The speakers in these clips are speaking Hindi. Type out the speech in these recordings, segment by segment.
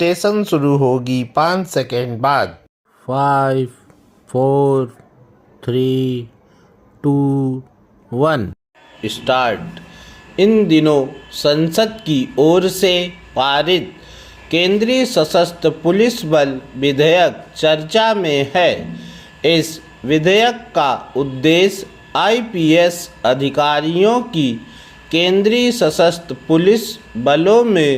डिक्टेशन शुरू होगी 5 सेकेंड बाद। 5 4 3 2 1 स्टार्ट। इन दिनों संसद की ओर से पारित केंद्रीय सशस्त्र पुलिस बल विधेयक चर्चा में है। इस विधेयक का उद्देश्य आईपीएस अधिकारियों की केंद्रीय सशस्त्र पुलिस बलों में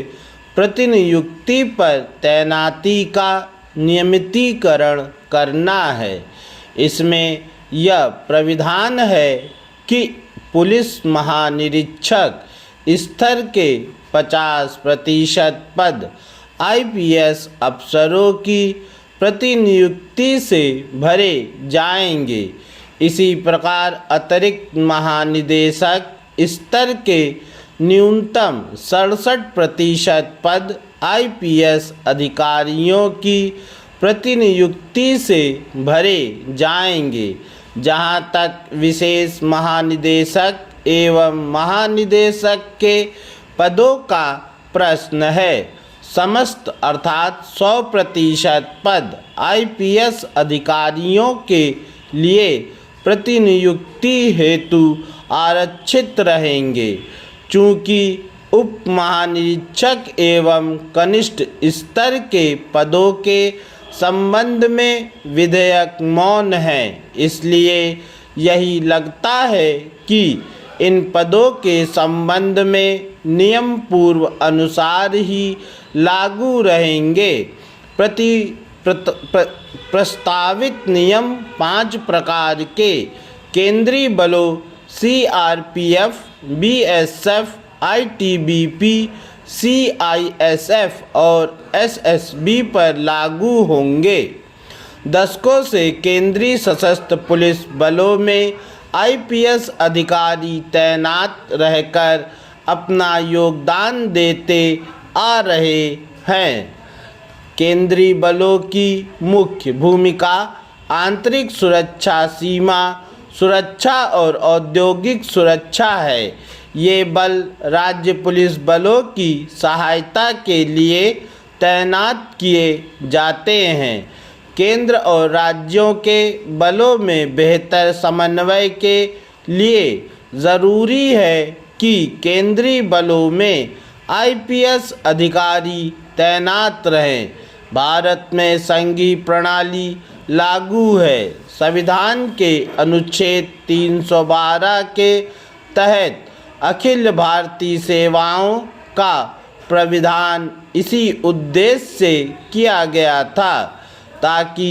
प्रतिनियुक्ति पर तैनाती का नियमितीकरण करना है। इसमें यह प्राविधान है कि पुलिस महानिरीक्षक स्तर के 50% पद आईपीएस अफसरों की प्रतिनियुक्ति से भरे जाएंगे। इसी प्रकार अतिरिक्त महानिदेशक स्तर के न्यूनतम 67% पद आईपीएस अधिकारियों की प्रतिनियुक्ति से भरे जाएंगे। जहां तक विशेष महानिदेशक एवं महानिदेशक के पदों का प्रश्न है, समस्त अर्थात 100% पद आईपीएस अधिकारियों के लिए प्रतिनियुक्ति हेतु आरक्षित रहेंगे। चूँकि उप महानिरीक्षक एवं कनिष्ठ स्तर के पदों के संबंध में विधेयक मौन है, इसलिए यही लगता है कि इन पदों के संबंध में नियम पूर्व अनुसार ही लागू रहेंगे। प्रस्तावित नियम 5 प्रकार के केंद्रीय बलों सीआरपीएफ, बीएसएफ, आईटीबीपी, सीआईएसएफ और एसएसबी पर लागू होंगे। दशकों से केंद्रीय सशस्त्र पुलिस बलों में आईपीएस अधिकारी तैनात रहकर अपना योगदान देते आ रहे हैं। केंद्रीय बलों की मुख्य भूमिका आंतरिक सुरक्षा, सीमा सुरक्षा और औद्योगिक सुरक्षा है। ये बल राज्य पुलिस बलों की सहायता के लिए तैनात किए जाते हैं। केंद्र और राज्यों के बलों में बेहतर समन्वय के लिए ज़रूरी है कि केंद्रीय बलों में आईपीएस अधिकारी तैनात रहें। भारत में संघीय प्रणाली लागू है। संविधान के अनुच्छेद 312 के तहत अखिल भारतीय सेवाओं का प्राविधान इसी उद्देश्य से किया गया था ताकि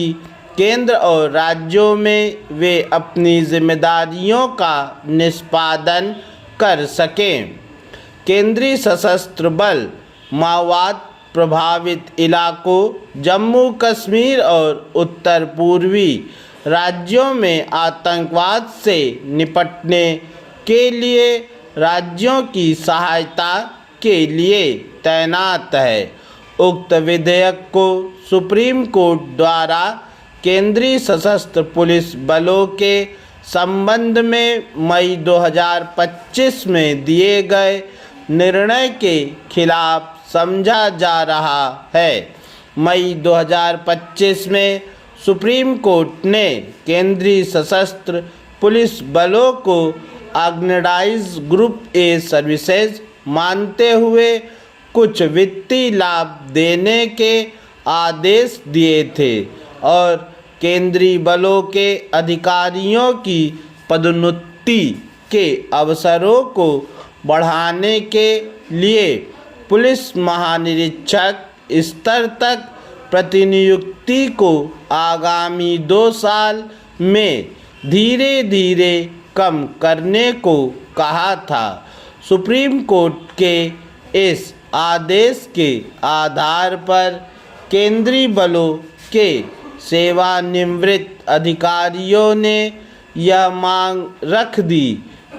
केंद्र और राज्यों में वे अपनी जिम्मेदारियों का निष्पादन कर सकें। केंद्रीय सशस्त्र बल माओवाद प्रभावित इलाकों, जम्मू कश्मीर और उत्तर पूर्वी राज्यों में आतंकवाद से निपटने के लिए राज्यों की सहायता के लिए तैनात है। उक्त विधेयक को सुप्रीम कोर्ट द्वारा केंद्रीय सशस्त्र पुलिस बलों के संबंध में मई 2025 में दिए गए निर्णय के खिलाफ समझा जा रहा है। मई 2025 में सुप्रीम कोर्ट ने केंद्रीय सशस्त्र पुलिस बलों को ऑर्गेनाइज्ड ग्रुप ए सर्विसेज मानते हुए कुछ वित्तीय लाभ देने के आदेश दिए थे और केंद्रीय बलों के अधिकारियों की पदोन्नति के अवसरों को बढ़ाने के लिए पुलिस महानिरीक्षक स्तर तक प्रतिनियुक्ति को आगामी 2 साल में धीरे धीरे कम करने को कहा था। सुप्रीम कोर्ट के इस आदेश के आधार पर केंद्रीय बलों के सेवानिवृत्त अधिकारियों ने यह मांग रख दी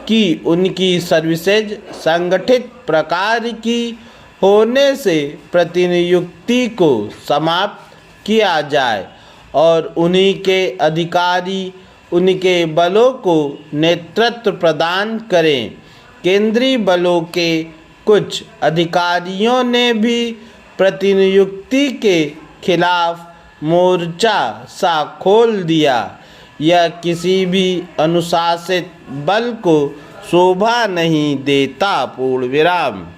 कि उनकी सर्विसेज संगठित प्रकार की होने से प्रतिनियुक्ति को समाप्त किया जाए और उन्हीं के अधिकारी उनके बलों को नेतृत्व प्रदान करें। केंद्रीय बलों के कुछ अधिकारियों ने भी प्रतिनियुक्ति के खिलाफ मोर्चा सा खोल दिया। यह किसी भी अनुशासित बल को शोभा नहीं देता। पूर्ण विराम।